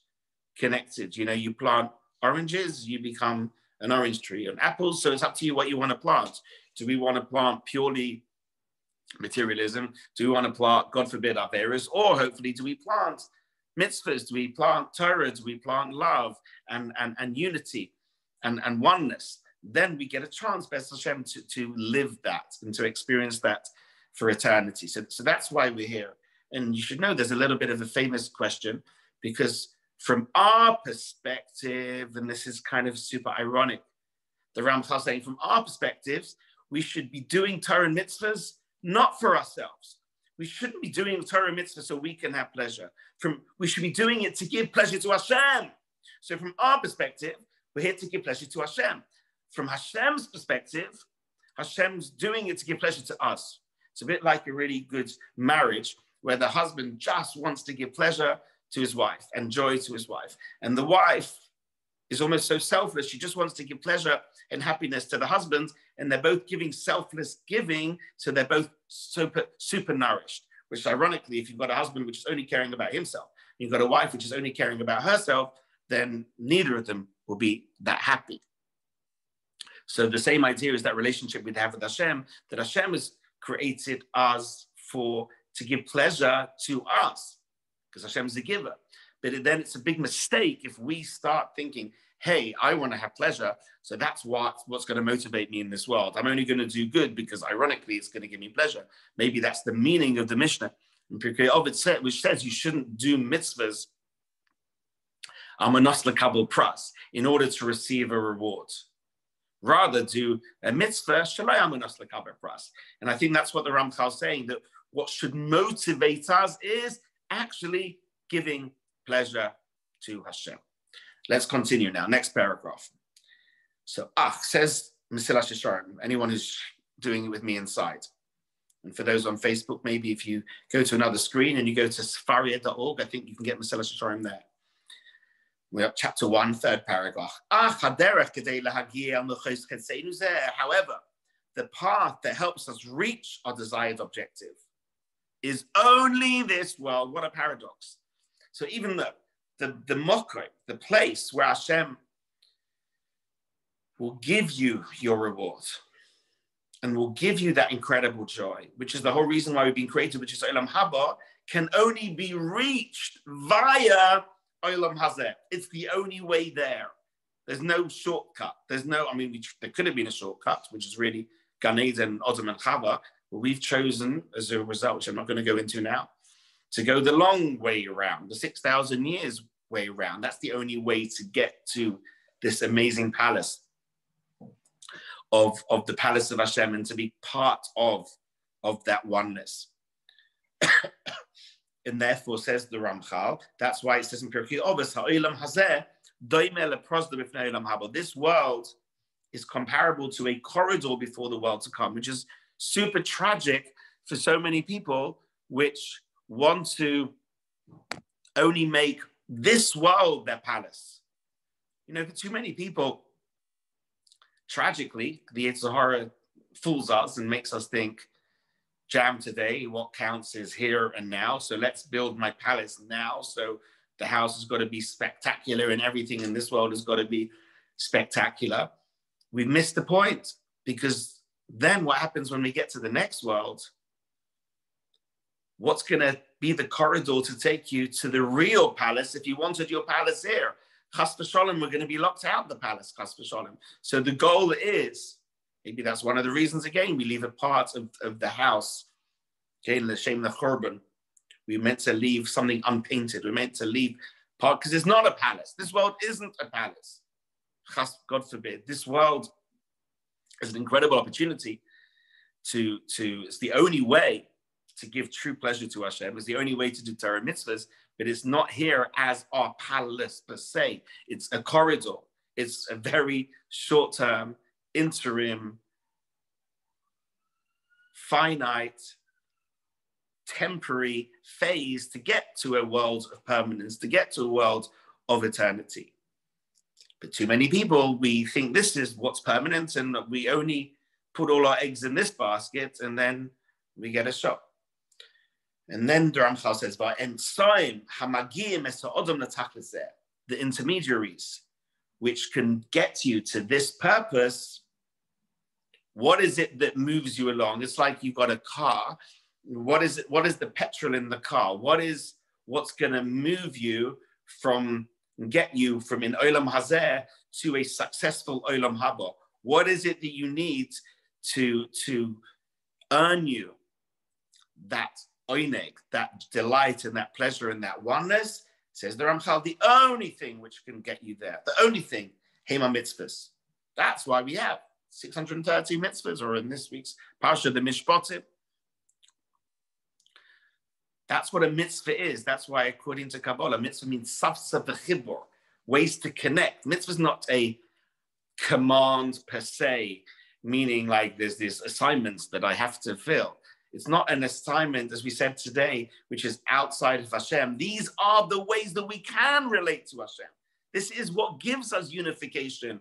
connected. You know, you plant oranges, you become an orange tree, and apples. So it's up to you what you want to plant. Do we want to plant purely materialism? Do we want to plant, God forbid, Averas? Or hopefully, do we plant mitzvahs? Do we plant Torah? Do we plant love and unity and oneness? Then we get a chance, B'ez Hashem, to live that and to experience that for eternity. So that's why we're here. And you should know there's a little bit of a famous question, because from our perspective, and this is kind of super ironic, the Ramchal saying from our perspectives, we should be doing Torah and mitzvahs not for ourselves. We shouldn't be doing Torah and mitzvahs so we can have pleasure. We should be doing it to give pleasure to Hashem. So from our perspective, we're here to give pleasure to Hashem. From Hashem's perspective, Hashem's doing it to give pleasure to us. It's a bit like a really good marriage where the husband just wants to give pleasure to his wife and joy to his wife. And the wife is almost so selfless. She just wants to give pleasure and happiness to the husband. And they're both giving selfless giving. So they're both super nourished, which ironically, if you've got a husband which is only caring about himself, and you've got a wife which is only caring about herself, then neither of them will be that happy. So the same idea is that relationship we have with Hashem, that Hashem has created us to give pleasure to us, because Hashem is a giver. But then it's a big mistake if we start thinking, hey, I want to have pleasure, so that's what's going to motivate me in this world. I'm only going to do good because ironically it's going to give me pleasure. Maybe that's the meaning of the Mishnah, which says you shouldn't do mitzvahs in order to receive a reward. Rather do a mitzvah, and I think that's what the Ramchal is saying, that what should motivate us is actually giving pleasure to Hashem. Let's continue now. Next paragraph. So, says Mesillas Yesharim, anyone who's doing it with me inside. And for those on Facebook, maybe if you go to another screen and you go to safaria.org, I think you can get Mesillas Yesharim there. We're at chapter 1, third paragraph. However, the path that helps us reach our desired objective is only this world. What a paradox. So even though the mokre, the place where Hashem will give you your reward and will give you that incredible joy, which is the whole reason why we've been created, which is Olam Haba, can only be reached via Olam Hazeh. It's the only way there. There's no shortcut. There could have been a shortcut, which is really Gan Eden, Adam and Chava, but we've chosen, as a result, which I'm not going to go into now, to go the long way around, the 6,000 years way around. That's the only way to get to this amazing palace of the palace of Hashem and to be part of that oneness. And therefore, says the Ramchal, that's why it says in Pirkei Avos, Ha'olam hazeh doimeh leprosda b'fnei olam haba. This world is comparable to a corridor before the world to come, which is super tragic for so many people which want to only make this world their palace. You know, for too many people, tragically, the Yetzer Hara fools us and makes us think, jam today, what counts is here and now. So let's build my palace now. So the house has got to be spectacular and everything in this world has got to be spectacular. We've missed the point, because then what happens when we get to the next world? What's going to be the corridor to take you to the real palace if you wanted your palace here? Chas v'sholem, we're going to be locked out the palace, chas v'sholem. So the goal is, maybe that's one of the reasons, again, we leave a part of the house. Okay, l'shem l'chorban. We're meant to leave something unpainted. We're meant to leave part, because it's not a palace. This world isn't a palace. God forbid. This world is an incredible opportunity it's the only way to give true pleasure to Hashem. It's the only way to do Torah mitzvahs, but it's not here as our palace per se. It's a corridor. It's a very short-term, interim, finite, temporary phase to get to a world of permanence, to get to a world of eternity. But too many people, we think this is what's permanent and we only put all our eggs in this basket and then we get a shock. And then the Ramchal says, the intermediaries, which can get you to this purpose, what is it that moves you along? It's like you've got a car. What is it? What is the petrol in the car? What's going to move you get you from in Olam Hazeh to a successful Olam Haba? What is it that you need to earn you that oineg, that delight and that pleasure and that oneness? Says the Ramchal, the only thing which can get you there, the only thing, Hema mitzvahs. That's why we have 630 mitzvahs, or in this week's Parsha, the Mishpatim. That's what a mitzvah is. That's why, according to Kabbalah, mitzvah means safsa v'chibur, ways to connect. Mitzvah is not a command per se, meaning like there's these assignments that I have to fill. It's not an assignment, as we said today, which is outside of Hashem. These are the ways that we can relate to Hashem. This is what gives us unification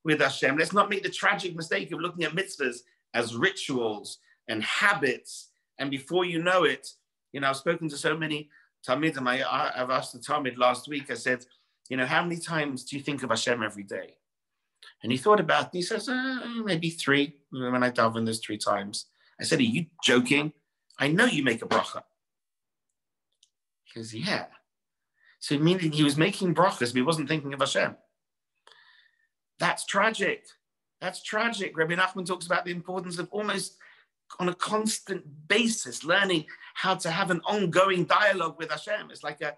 with Hashem. Let's not make the tragic mistake of looking at mitzvahs as rituals and habits. And before you know it, you know, I've spoken to so many Talmidim. I've asked the Talmid last week, I said, you know, how many times do you think of Hashem every day? And he thought about it. He says, maybe 3. When I daven, there's 3 times. I said, are you joking? I know you make a bracha. He goes, yeah. So meaning he was making brachas, but he wasn't thinking of Hashem. That's tragic. That's tragic. Rabbi Nachman talks about the importance of almost on a constant basis, learning how to have an ongoing dialogue with Hashem. It's like a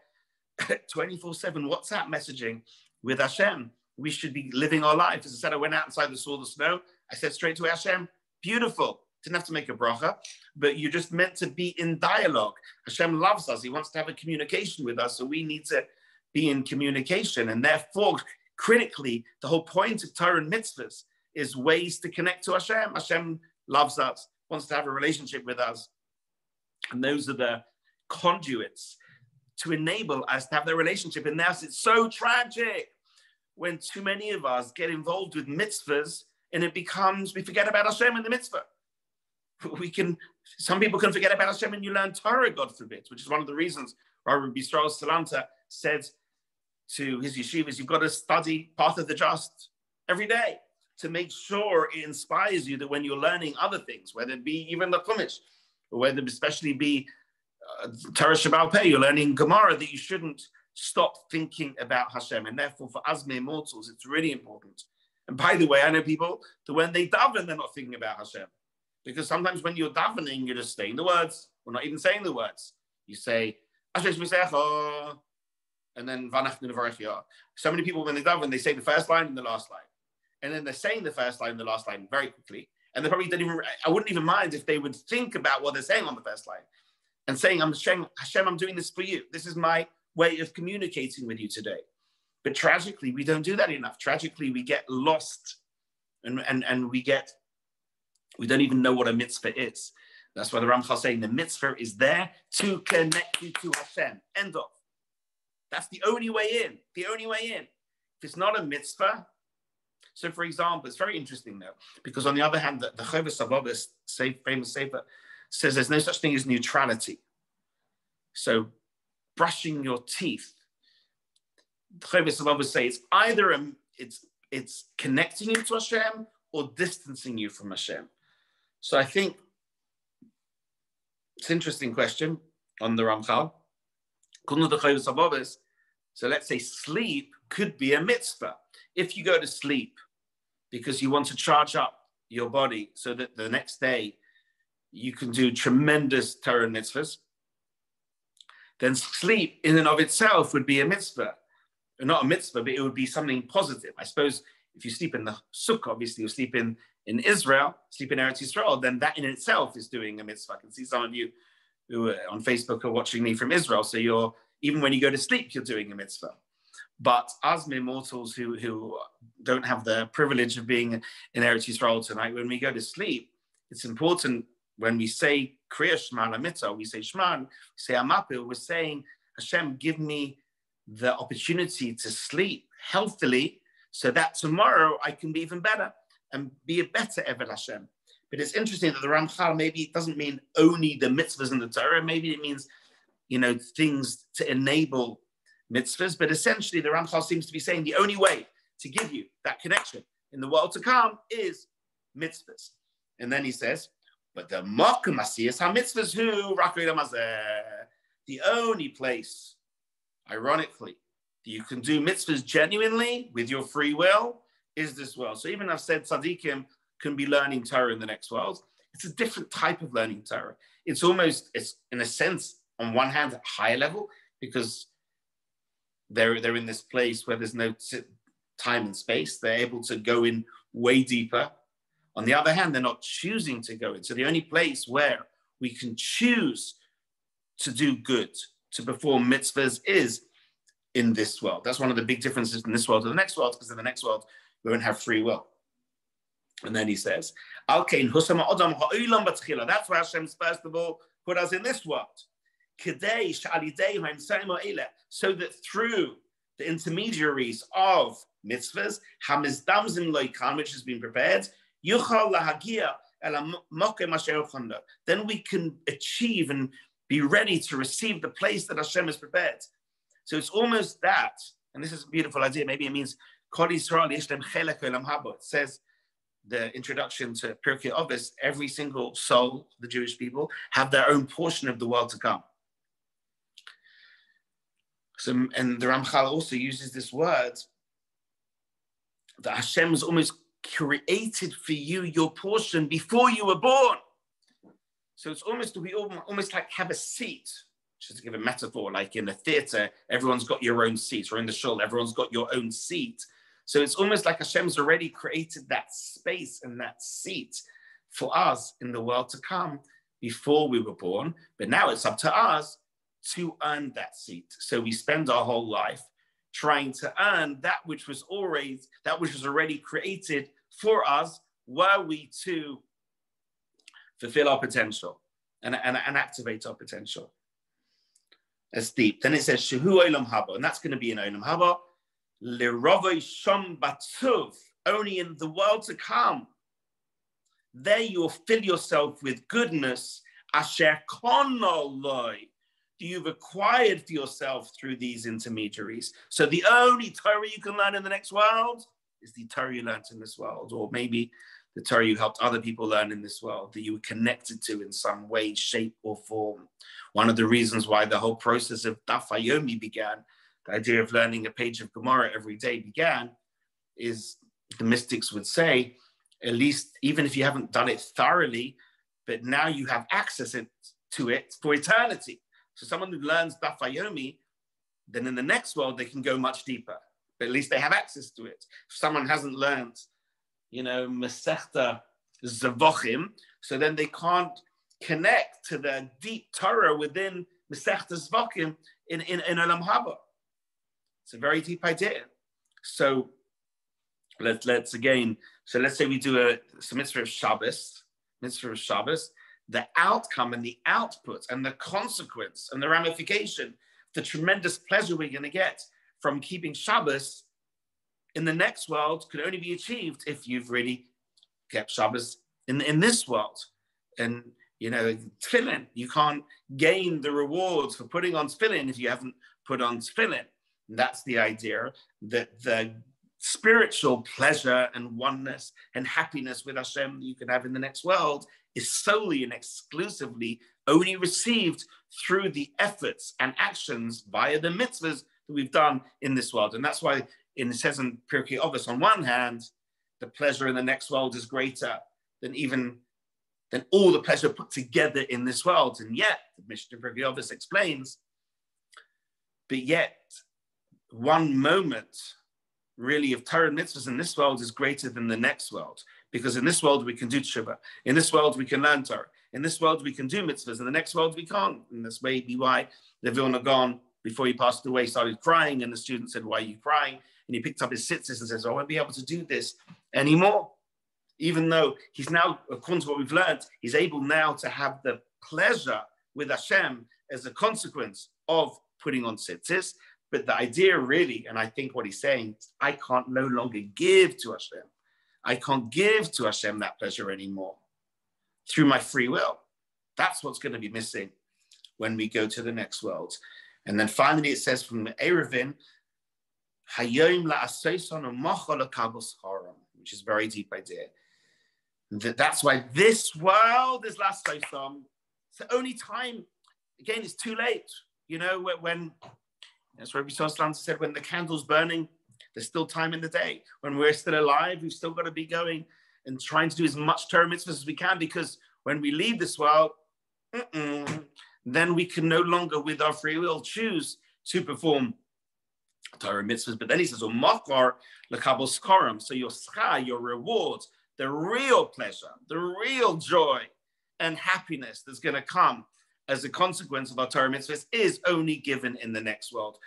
24/7 WhatsApp messaging with Hashem. We should be living our life. As I said, I went outside and saw the snow. I said straight to Hashem, beautiful. Didn't have to make a bracha, but you're just meant to be in dialogue. Hashem loves us. He wants to have a communication with us. So we need to be in communication. And therefore, critically, the whole point of Torah and mitzvahs is ways to connect to Hashem. Hashem loves us, wants to have a relationship with us. And those are the conduits to enable us to have the relationship. And that's, it's so tragic when too many of us get involved with mitzvahs and it becomes, we forget about Hashem in the mitzvah. Some people can forget about Hashem when you learn Torah, God forbid, which is one of the reasons Rabbi Salanta said to his yeshivas, you've got to study Path of the Just every day to make sure it inspires you that when you're learning other things, whether it be even the Chumash, or whether it especially be Torah Shabbal Peh, you're learning Gemara, that you shouldn't stop thinking about Hashem. And therefore, for us mere mortals, it's really important. And by the way, I know people that when they daven, they're not thinking about Hashem. Because sometimes when you're davening, you're just saying the words, or not even saying the words. You say, and then so many people, when they daven, they say the first line and the last line. And then they're saying the first line and the last line very quickly. And they probably don't even, I wouldn't even mind if they would think about what they're saying on the first line. And saying, Hashem, I'm doing this for you. This is my way of communicating with you today. But tragically, we don't do that enough. Tragically, we get lost and we don't even know what a mitzvah is. That's why the Ramchal is saying the mitzvah is there to connect you to Hashem. End of. That's the only way in. The only way in. If it's not a mitzvah, so for example, it's very interesting though, because on the other hand, the Hobbits Kind, famous sefer, says there's no such thing as neutrality. So brushing your teeth, the Hobbits Kind say it's either it's connecting you to Hashem or distancing you from Hashem. So I think it's an interesting question on the Ramchal. So let's say sleep could be a mitzvah. If you go to sleep because you want to charge up your body so that the next day you can do tremendous Torah mitzvahs, then sleep in and of itself would be a mitzvah. Not a mitzvah, but it would be something positive. I suppose if you sleep in the sukkah, obviously you sleep in Israel, sleep in Eretz Yisrael, then that in itself is doing a mitzvah. I can see some of you who are on Facebook are watching me from Israel. So even when you go to sleep, you're doing a mitzvah. But us mere mortals who don't have the privilege of being in Eretz Yisrael tonight, when we go to sleep, it's important when we say Kriya Shema Lamitzah, we say Shema, we say Amapil, we're saying, Hashem, give me the opportunity to sleep healthily so that tomorrow I can be even better and be a better Eved Hashem. But it's interesting that the Ramchal, maybe it doesn't mean only the mitzvahs and the Torah, maybe it means, things to enable mitzvahs, but essentially the Ramchal seems to be saying the only way to give you that connection in the world to come is mitzvahs. And then he says, but the Makom Asiyas HaMitzvahs Hu Rakei Lamazeh. The only place, ironically, that you can do mitzvahs genuinely with your free will is this world. So even I've said tzaddikim can be learning Torah in the next world. It's a different type of learning Torah. It's in a sense, on one hand, at a higher level, because they're in this place where there's no time and space. They're able to go in way deeper. On the other hand, they're not choosing to go in. So the only place where we can choose to do good, to perform mitzvahs, is in this world. That's one of the big differences in this world to the next world, because in the next world, we won't have free will. And then he says, that's why Hashem's first of all put us in this world. So that through the intermediaries of mitzvahs, which has been prepared, then we can achieve and be ready to receive the place that Hashem has prepared. So it's almost that, and this is a beautiful idea, maybe it means it says, the introduction to Pirkei Avos, every single soul, the Jewish people, have their own portion of the world to come. So, and the Ramchal also uses this word that Hashem has almost created for you your portion before you were born. So it's almost, we almost like have a seat, just to give a metaphor, like in a theater, everyone's got your own seat, or in the shul, everyone's got your own seat. So it's almost like Hashem's already created that space and that seat for us in the world to come before we were born. But now it's up to us to earn that seat. So we spend our whole life trying to earn that which was already created for us, were we to fulfill our potential and activate our potential. That's deep. Then it says Shehu Olam Haba, and that's going to be in Olam Haba. Lirovoi Shom Batuv, only in the world to come. There you will fill yourself with goodness. Asher Konoloi, you've acquired for yourself through these intermediaries. So the only Torah you can learn in the next world is the Torah you learned in this world, or maybe the Torah you helped other people learn in this world that you were connected to in some way, shape, or form. One of the reasons why the whole process of Daf Yomi began, the idea of learning a page of Gemara every day began, is the mystics would say, at least even if you haven't done it thoroughly, but now you have access to it for eternity. So someone who learns Daf Yomi, then in the next world, they can go much deeper, but at least they have access to it. If someone hasn't learned, Masechta Zavochim, so then they can't connect to the deep Torah within Masechta Zavochim in Olam Haba. It's a very deep idea. So let's say we do some mitzvah of Shabbos, the outcome and the output and the consequence and the ramification, the tremendous pleasure we're going to get from keeping Shabbos in the next world could only be achieved if you've really kept Shabbos in this world. And, tefillin, you can't gain the rewards for putting on tefillin if you haven't put on tefillin. And that's the idea, that the spiritual pleasure and oneness and happiness with Hashem that you can have in the next world is solely and exclusively only received through the efforts and actions via the mitzvahs that we've done in this world. And that's why it says in Pirkei Avos, on one hand, the pleasure in the next world is greater than all the pleasure put together in this world. And yet, the Mishnah Pirkei Avos explains, but yet one moment really of Torah and mitzvahs in this world is greater than the next world. Because in this world, we can do tshuva. In this world, we can learn Torah. In this world, we can do mitzvahs. In the next world, we can't. And that's maybe why the Vilna Gaon, before he passed away, started crying. And the student said, "Why are you crying?" And he picked up his tzitzis and says, "I won't be able to do this anymore." Even though he's now, according to what we've learned, he's able now to have the pleasure with Hashem as a consequence of putting on tzitzis. But the idea really, and I think what he's saying, I can't no longer give to Hashem. I can't give to Hashem that pleasure anymore through my free will. That's what's going to be missing when we go to the next world. And then finally it says from Eruvin, Hayom la'asoson u'mochol lekabos haram, which is a very deep idea. That's why this world is la'asoson. It's the only time, again, it's too late. When as Rabbi said, when the candle's burning, there's still time in the day. When we're still alive, we've still got to be going and trying to do as much Torah mitzvahs as we can, because when we leave this world, then we can no longer, with our free will, choose to perform Torah mitzvahs. But then he says, "Umachar lekabos karam." So your schar, your reward, the real pleasure, the real joy and happiness that's going to come as a consequence of our Torah mitzvahs is only given in the next world.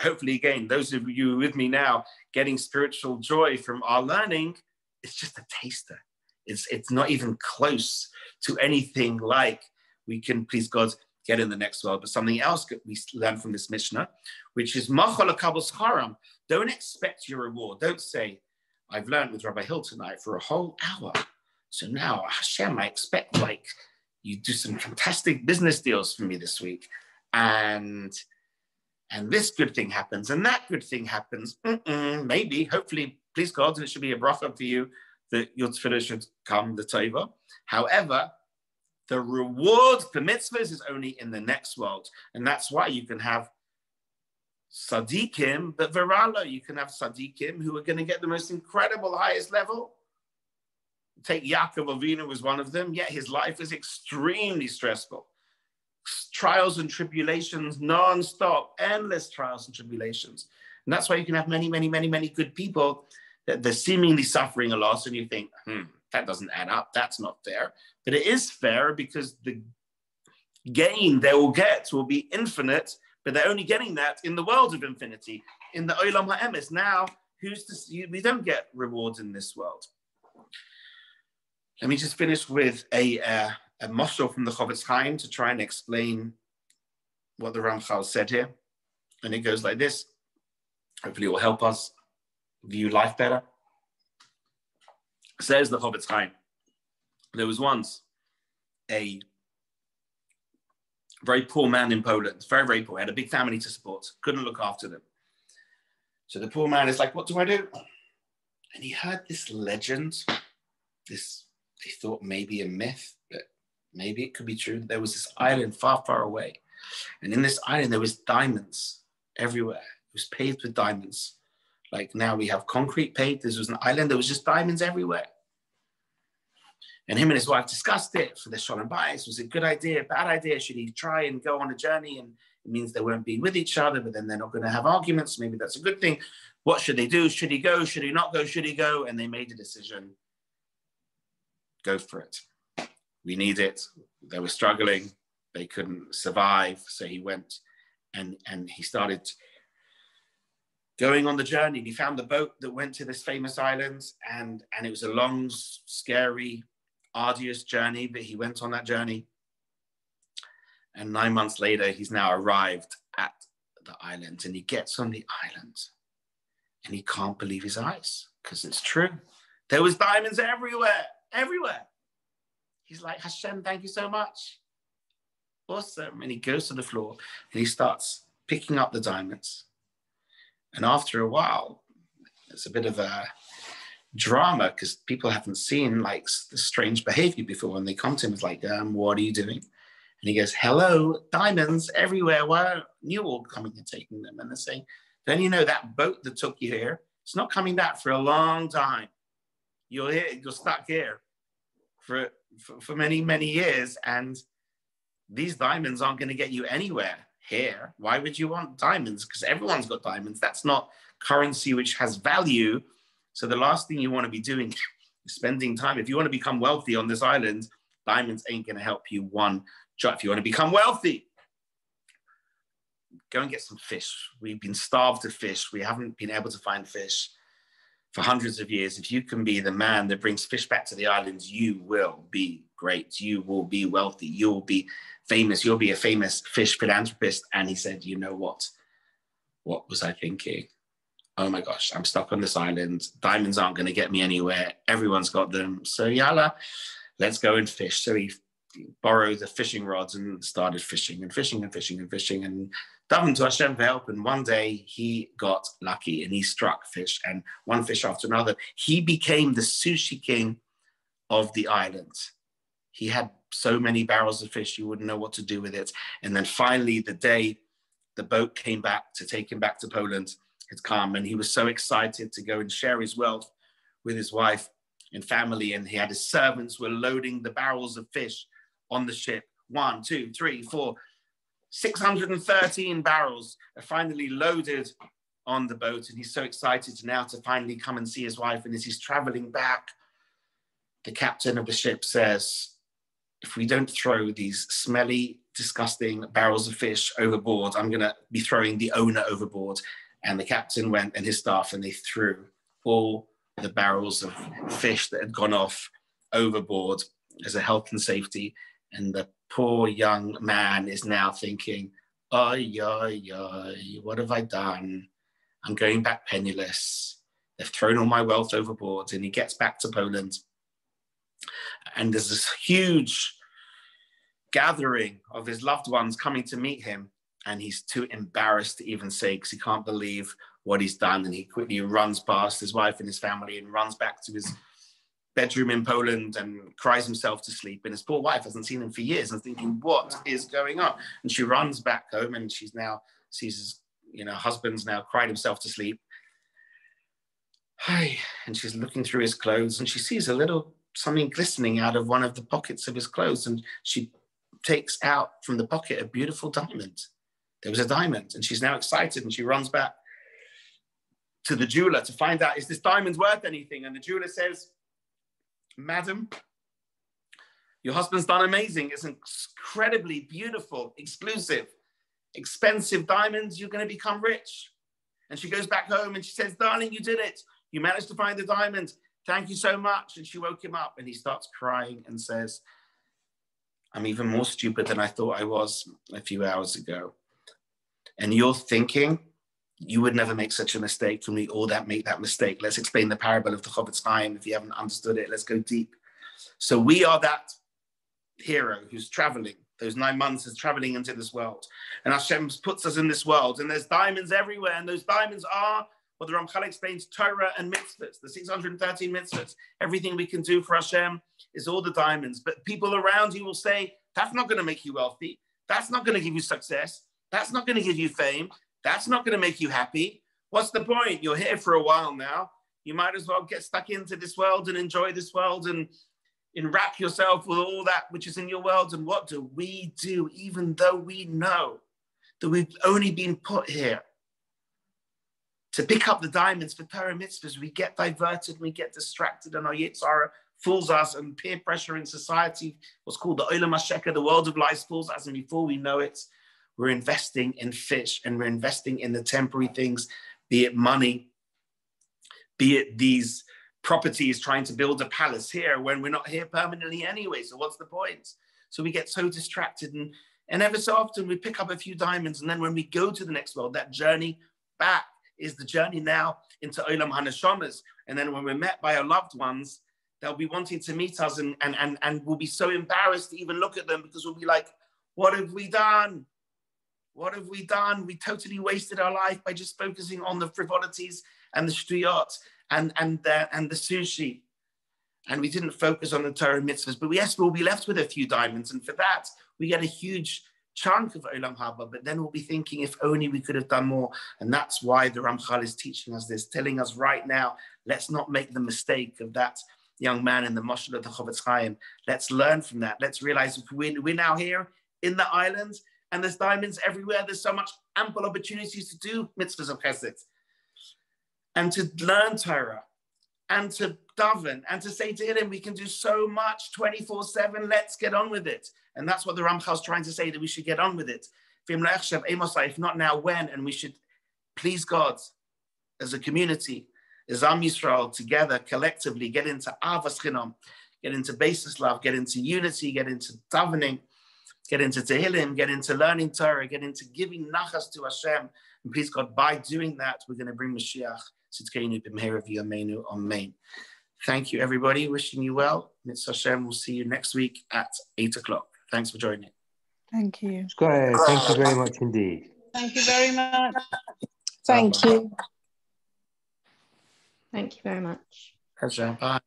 Hopefully, again, those of you with me now getting spiritual joy from our learning, it's just a taster. It's not even close to anything like we can, please God, get in the next world. But something else that we learn from this Mishnah, which is machal lekabos haram. Don't expect your reward. Don't say, "I've learned with Rabbi Hill tonight for a whole hour, so now Hashem, I expect you do some fantastic business deals for me this week, and this good thing happens, and that good thing happens." Maybe, hopefully, please God, and it should be a bracha for you that your tefillah should come the tova. However, the reward for mitzvahs is only in the next world, and that's why you can have Sadiqim, but Virala, you can have Sadiqim who are going to get the most incredible, highest level. Take Yaakov Avinu was one of them, yet his life is extremely stressful. Trials and tribulations, non-stop, endless trials and tribulations. And that's why you can have many, many, many, many good people that they're seemingly suffering a loss, and you think, that doesn't add up, that's not fair. But it is fair because the gain they will get will be infinite, but they're only getting that in the world of infinity, in the Olam HaEmes. Now, who's to see? We don't get rewards in this world. Let me just finish with a moshel from the Hobbits Kind to try and explain what the Ramchal said here. And it goes like this. Hopefully it will help us view life better. Says the Hobbits Kind, there was once a very poor man in Poland, very, very poor, had a big family to support, couldn't look after them. So the poor man is like, what do I do? And he heard this legend, they thought maybe a myth, but maybe it could be true. There was this island far, far away. And in this island, there was diamonds everywhere. It was paved with diamonds. Like now we have concrete paved. This was an island. There was just diamonds everywhere. And him and his wife discussed it for the Shalom Bayis. Was it a good idea, bad idea? Should he try and go on a journey? And it means they won't be with each other, but then they're not going to have arguments. Maybe that's a good thing. What should they do? Should he go? Should he not go? Should he go? And they made a decision. Go for it. We need it. They were struggling. They couldn't survive. So he went and he started going on the journey. He found the boat that went to this famous island, and it was a long, scary, arduous journey, but he went on that journey. And 9 months later, he's now arrived at the island, and he gets on the island and he can't believe his eyes because it's true. There was diamonds everywhere. Everywhere. He's like, Hashem, thank you so much. Awesome. And he goes to the floor and he starts picking up the diamonds. And after a while, there's a bit of a drama because people haven't seen like the strange behavior before. And they come to him, it's like, what are you doing? And he goes, hello, diamonds everywhere. Why aren't you all coming and taking them? And they're saying, don't you know that boat that took you here? It's not coming back for a long time. You're here, you're stuck here for many, many years. And these diamonds aren't going to get you anywhere here. Why would you want diamonds? Because everyone's got diamonds. That's not currency which has value. So the last thing you want to be doing is spending time. If you want to become wealthy on this island, diamonds ain't going to help you one jot. If you want to become wealthy, go and get some fish. We've been starved of fish. We haven't been able to find fish for hundreds of years. If you can be the man that brings fish back to the islands, you will be great. You will be wealthy. You will be famous. You'll be a famous fish philanthropist. And he said, you know what? What was I thinking? Oh my gosh, I'm stuck on this island. Diamonds aren't going to get me anywhere. Everyone's got them. So yalla, let's go and fish. So he borrowed the fishing rods and started fishing and fishing and fishing and fishing and davened to Hashem for help. And one day he got lucky and he struck fish, and one fish after another. He became the sushi king of the island. He had so many barrels of fish, you wouldn't know what to do with it. And then finally, the day the boat came back to take him back to Poland had come, and he was so excited to go and share his wealth with his wife and family. And he had his servants were loading the barrels of fish on the ship. 1, 2, 3, 4, 613 barrels are finally loaded on the boat. And he's so excited now to finally come and see his wife. And as he's traveling back, the captain of the ship says, if we don't throw these smelly, disgusting barrels of fish overboard, I'm going to be throwing the owner overboard. And the captain went and his staff, and they threw all the barrels of fish that had gone off overboard as a health and safety. And the poor young man is now thinking, oy, oy, oy, what have I done? I'm going back penniless. They've thrown all my wealth overboard. And he gets back to Poland. And there's this huge gathering of his loved ones coming to meet him. And he's too embarrassed to even say, because he can't believe what he's done. And he quickly runs past his wife and his family and runs back to his bedroom in Poland and cries himself to sleep. And his poor wife hasn't seen him for years and thinking, what is going on? And she runs back home, and she's now sees his husband's now cried himself to sleep. Hi. And she's looking through his clothes and she sees something glistening out of one of the pockets of his clothes. And she takes out from the pocket a beautiful diamond. There was a diamond, and she's now excited, and she runs back to the jeweler to find out, is this diamond worth anything? And the jeweler says, madam, your husband's done amazing. It's incredibly beautiful, exclusive, expensive diamonds. You're going to become rich. And she goes back home and she says, darling, you did it. You managed to find the diamond. Thank you so much. And she woke him up, and he starts crying and says, I'm even more stupid than I thought I was a few hours ago. And you're thinking, you would never make such a mistake. Can we all make that mistake? Let's explain the parable of the Hobbits Kind. If you haven't understood it, let's go deep. So we are that hero who's traveling. Those 9 months is traveling into this world. And Hashem puts us in this world. And there's diamonds everywhere. And those diamonds are what the Ramchal explains, Torah and mitzvahs, the 613 mitzvahs. Everything we can do for Hashem is all the diamonds. But people around you will say, that's not going to make you wealthy. That's not going to give you success. That's not going to give you fame. That's not going to make you happy. What's the point? You're here for a while now. You might as well get stuck into this world and enjoy this world and enwrap yourself with all that which is in your world. And what do we do, even though we know that we've only been put here to pick up the diamonds for Torah mitzvahs? We get diverted, we get distracted, and our Yitzhara fools us, and peer pressure in society, what's called the Olam HaSheker, the world of lies, fools us, and before we know it, we're investing in fish, and we're investing in the temporary things, be it money, be it these properties, trying to build a palace here when we're not here permanently anyway. So what's the point? So we get so distracted, and ever so often we pick up a few diamonds, and then when we go to the next world, that journey back is the journey now into Olam HaNeshamas. And then when we're met by our loved ones, they'll be wanting to meet us, and we'll be so embarrassed to even look at them, because we'll be like, what have we done? What have we done? We totally wasted our life by just focusing on the frivolities and the shtuyot and the sushi. And we didn't focus on the Torah mitzvahs. But yes, we'll be left with a few diamonds. And for that, we get a huge chunk of Olam Haba. But then we'll be thinking, if only we could have done more. And that's why the Ramchal is teaching us this, telling us right now, let's not make the mistake of that young man in the Moshel of the Hobbits Kind. Let's learn from that. Let's realize we're now here in the islands, and there's diamonds everywhere. There's so much ample opportunities to do mitzvahs of chesed, and to learn Torah, and to daven, and to say to him, we can do so much 24/7. Let's get on with it. And that's what the Ramchal's trying to say, that we should get on with it. If not now, when? And we should please God as a community, as Am Yisrael, together, collectively, get into Avas Chinam, get into basis love, get into unity, get into davening, get into Tehillim, get into learning Torah, get into giving nachas to Hashem. And please God, by doing that, we're going to bring Mashiach. Amen. Thank you, everybody. Wishing you well. Mitzvah Hashem. We'll see you next week at 8 o'clock. Thanks for joining. Thank you. Great. Thank you very much indeed. Thank you very much. Thank you. Thank you very much. Bye.